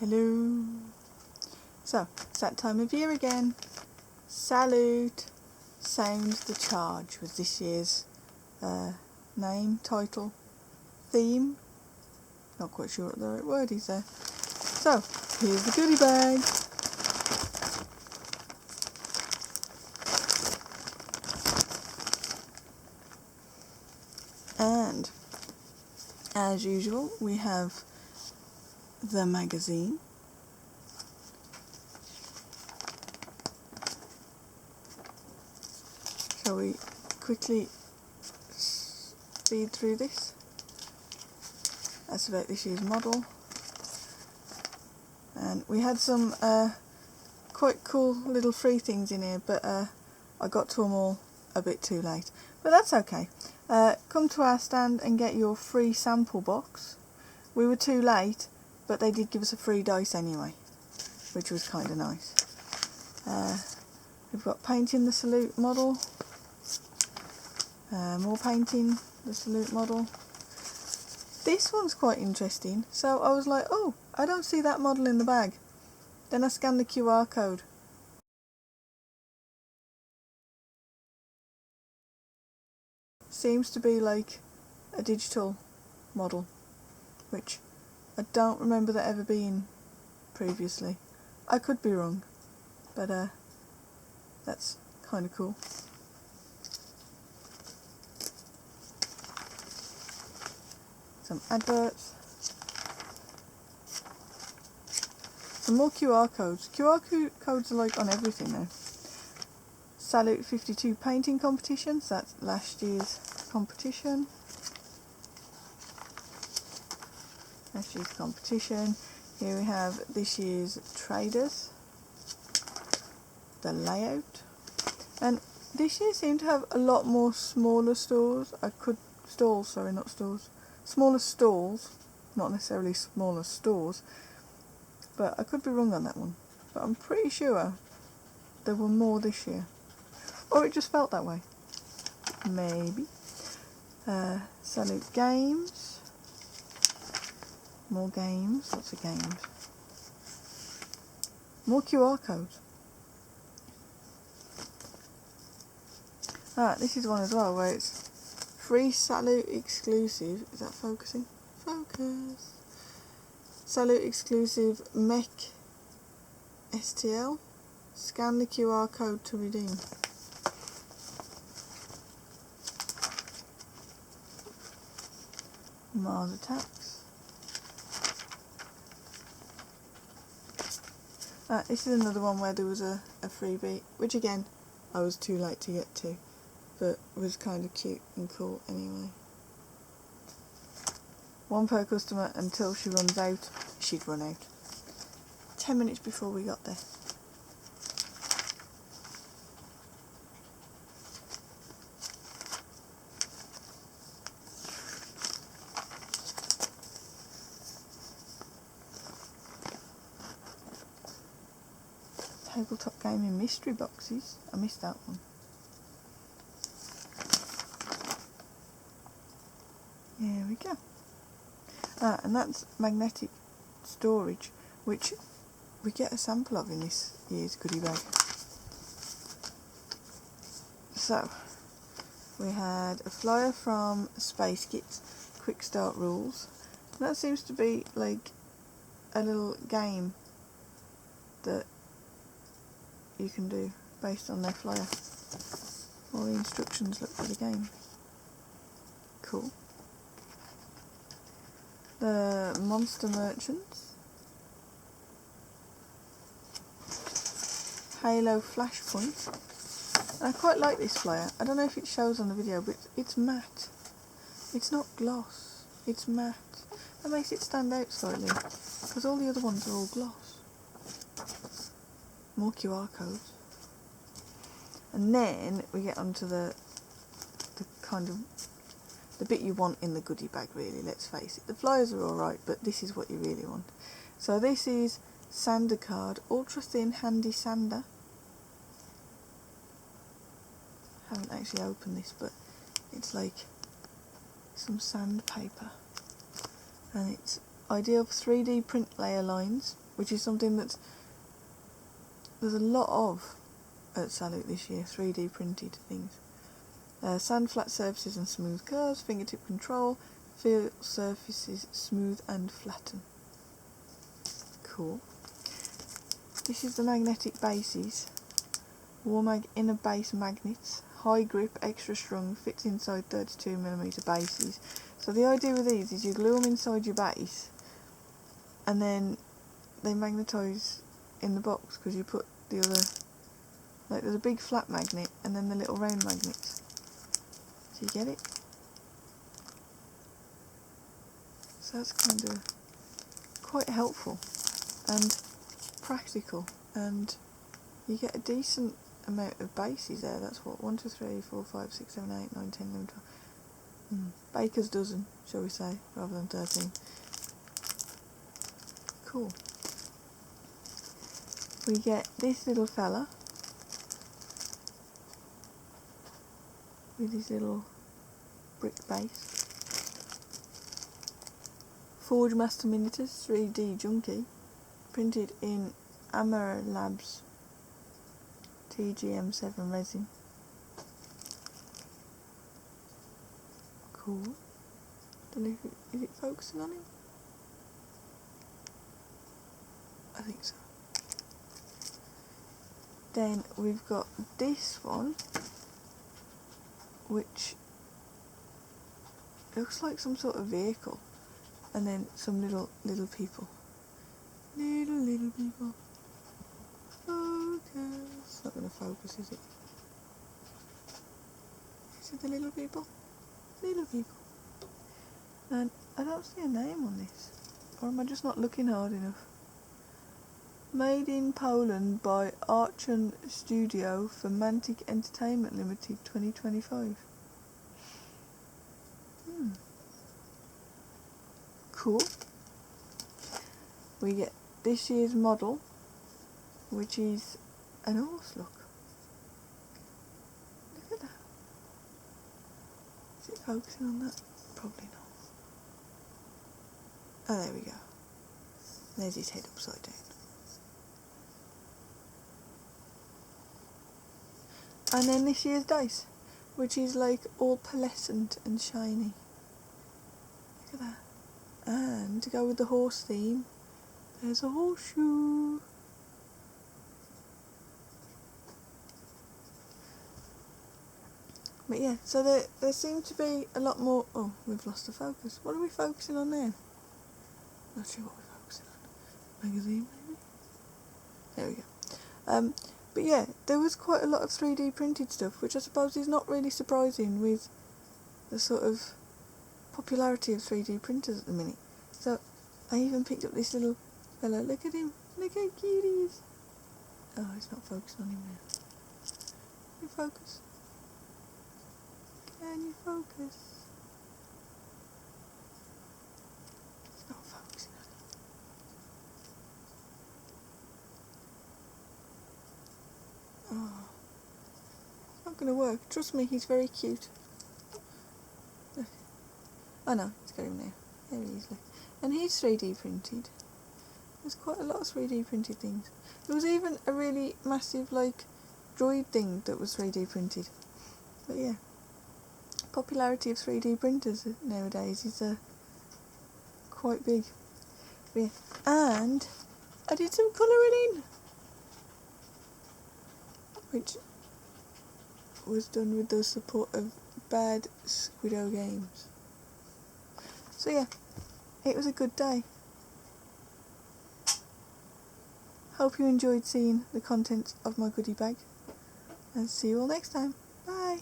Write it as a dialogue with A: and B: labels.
A: Hello. So, it's that time of year again. Salute, Sound the Charge was this year's name, title, theme. Not quite sure what the right word is there. So, here's the goodie bag. And, as usual, we have the magazine. Shall we quickly speed through this? That's about this year's model. And we had some quite cool little free things in here, but I got to them all a bit too late. But that's okay. Come to our stand and get your free sample box. We were too late, but they did give us a free dice anyway, which was kind of nice. We've got painting the salute model. More painting the salute model. This one's quite interesting. So I was like, oh, I don't see that model in the bag. Then I scanned the QR code. Seems to be like a digital model, which I don't remember that ever being previously. I could be wrong, but that's kind of cool. Some adverts. Some more QR codes. QR codes are like on everything now. Salute 52 painting competitions. That's last year's competition. Last year's competition. Here we have this year's traders. The layout. And this year seemed to have a lot more smaller stores. Smaller stalls, not necessarily smaller stores, but I could be wrong on that one. But I'm pretty sure there were more this year. Or it just felt that way. Maybe. Salute games. More games, lots of games. More QR codes. This is one as well where it's free Salute exclusive. Is that focusing? Focus. Salute exclusive mech STL. Scan the QR code to redeem. Mars attacks. This is another one where there was a freebie, which again I was too late to get to, but was kind of cute and cool anyway. One per customer until she runs out. She'd run out 10 minutes before we got there. Tabletop gaming mystery boxes. I missed that one. Here we go. And that's magnetic storage, which we get a sample of in this year's goodie bag. So, we had a flyer from Space Kits, Quick Start Rules. And that seems to be like a little game that you can do based on their flyer. All the instructions look for the game. Cool. The Monster Merchants. Halo Flashpoint. And I quite like this flyer. I don't know if it shows on the video, but it's matte. It's not gloss. It's matte. That makes it stand out slightly, because all the other ones are all gloss. More QR codes. And then we get onto the kind of the bit you want in the goodie bag, really, let's face it. The flyers are alright, but this is what you really want. So this is Sander card, ultra thin handy sander. Haven't actually opened this, but it's like some sandpaper. And it's ideal for 3D print layer lines, which is something that there's a lot of at Salute this year, 3D printed things. Sand flat surfaces and smooth curves, fingertip control, feel surfaces smooth and flatten. Cool. This is the magnetic bases. Warmag inner base magnets, high grip, extra strong, fits inside 32mm bases. So the idea with these is you glue them inside your base and then they magnetise in the box because you put the other, like there's a big flat magnet and then the little round magnets. So you get it? So that's kind of quite helpful and practical, and you get a decent amount of bases there. That's what, 1, 2, 3, 4, 5, 6, 7, 8, 9, 10, 11, 12. Baker's dozen, shall we say, rather than 13. Cool. We get this little fella with his little brick base. Forge Master Miniatures 3D Junkie, printed in Amara Labs TGM7 resin. Cool. Don't know if is it focusing on him? I think so. Then we've got this one, which looks like some sort of vehicle, and then some little people. Little people. Focus. Not going to focus, is it? Is it the little people? Little people. And I don't see a name on this, or am I just not looking hard enough? Made in Poland by Archon Studio for Mantic Entertainment Limited 2025. Cool. We get this year's model, which is an horse. Look at that. Is it focusing on that? Probably not. Oh, there we go. There's his head upside down. And then this year's dice, which is like all pearlescent and shiny. Look at that. And to go with the horse theme, there's a horseshoe. But yeah, so there seemed to be a lot more. Oh, we've lost the focus. What are we focusing on now? Not sure what we're focusing on. Magazine, maybe? There we go. But yeah, there was quite a lot of 3D printed stuff, which I suppose is not really surprising with the sort of popularity of 3D printers at the minute. So I even picked up this little fella. Look at him. Look how cute he is. Oh, it's not focusing on him now. Can you focus? Can you focus? It's not focusing on him. Oh, it's not going to work. Trust me, he's very cute. Look. Oh no, it's got him there. There he is, look. And he's 3D printed. There's quite a lot of 3D printed things. There was even a really massive, like, droid thing that was 3D printed. But yeah, popularity of 3D printers nowadays is quite big. But yeah. And I did some colouring in, which was done with the support of Bad Squiddo Games. So yeah, it was a good day. Hope you enjoyed seeing the contents of my goodie bag, and see you all next time. Bye!